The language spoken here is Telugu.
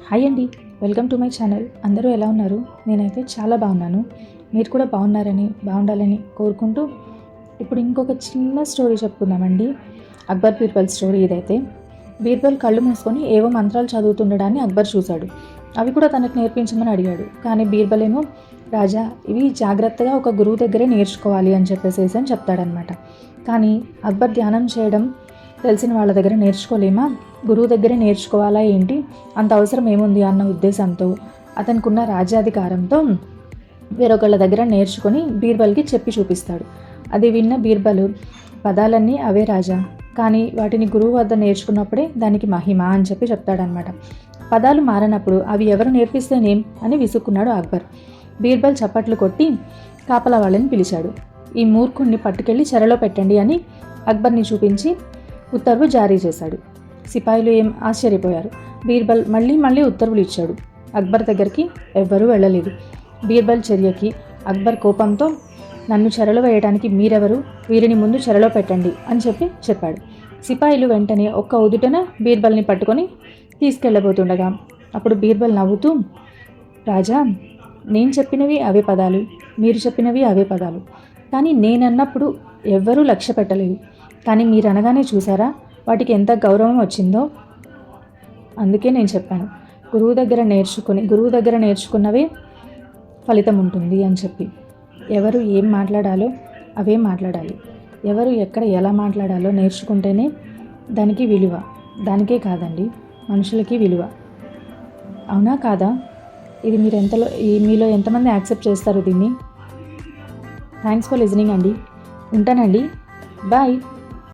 హాయ్ అండి, వెల్కమ్ టు మై ఛానల్. అందరూ ఎలా ఉన్నారు? నేనైతే చాలా బాగున్నాను. మీరు కూడా బాగుండాలని కోరుకుంటూ ఇప్పుడు ఇంకొక చిన్న స్టోరీ చెప్పుకుందామండి. అక్బర్ బీర్బల్ స్టోరీ ఇదైతే. బీర్బల్ కళ్ళు మూసుకొని ఏవో మంత్రాలు చదువుతుండడాన్ని అక్బర్ చూశాడు. అవి కూడా తనకు నేర్పించమని అడిగాడు. కానీ బీర్బల్ ఏమో, రాజా, ఇవి జాగ్రత్తగా ఒక గురువు దగ్గరే నేర్చుకోవాలి అని చెప్పేసేసి అని చెప్తాడనమాట. కానీ అక్బర్ ధ్యానం చేయడం తెలిసిన వాళ్ళ దగ్గర నేర్చుకోలేమా, గురువు దగ్గరే నేర్చుకోవాలా ఏంటి, అంత అవసరం ఏముంది అన్న ఉద్దేశంతో అతనికి ఉన్న రాజ్యాధికారంతో వేరొకళ్ళ దగ్గర నేర్చుకొని బీర్బల్కి చెప్పి చూపిస్తాడు. అది విన్న బీర్బల్, పదాలన్నీ అవే రాజా, కానీ వాటిని గురువు వద్ద నేర్చుకున్నప్పుడే దానికి మహిమ అని చెప్పి చెప్తాడనమాట. పదాలు మారినప్పుడు అవి ఎవరు నేర్పిస్తేనేం అని విసుక్కున్నాడు అక్బర్. బీర్బల్ చప్పట్లు కొట్టి కాపలా వాళ్ళని పిలిచాడు. ఈ మూర్ఖుణ్ణి పట్టుకెళ్ళి చెరలో పెట్టండి అని అక్బర్ని చూపించి ఉత్తర్వు జారీ చేశాడు. సిపాయిలు ఏం ఆశ్చర్యపోయారు. బీర్బల్ మళ్ళీ ఉత్తర్వులు ఇచ్చాడు. అక్బర్ దగ్గరికి ఎవ్వరూ వెళ్ళలేదు. బీర్బల్ చర్యకి అక్బర్ కోపంతో, నన్ను చెరలో వేయడానికి మీరెవరు, వీరిని ముందు చెరలో పెట్టండి అని చెప్పాడు. సిపాయిలు వెంటనే ఒక్క ఉదుటన బీర్బల్ని పట్టుకొని తీసుకెళ్ళబోతుండగా అప్పుడు బీర్బల్ నవ్వుతూ, రాజా, నేను చెప్పినవి అవే పదాలు, మీరు చెప్పినవి అవే పదాలు, కానీ నేనన్నప్పుడు ఎవ్వరూ లక్ష్య పెట్టలేదు. కానీ మీరు అనగానే చూసారా వాటికి ఎంత గౌరవం వచ్చిందో. అందుకే నేను చెప్పాను, గురువు దగ్గర నేర్చుకున్నవే ఫలితం ఉంటుంది అని చెప్పి. ఎవరు ఏం మాట్లాడాలో అవే మాట్లాడాలి. ఎవరు ఎక్కడ ఎలా మాట్లాడాలో నేర్చుకుంటేనే దానికి విలువ. దానికే కాదండి, మనుషులకి విలువ. అవునా కాదా? ఇది మీలో ఎంతమంది యాక్సెప్ట్ చేస్తారు దీన్ని? థ్యాంక్స్ ఫర్ లిజనింగ్ అండి. ఉంటానండి. బాయ్.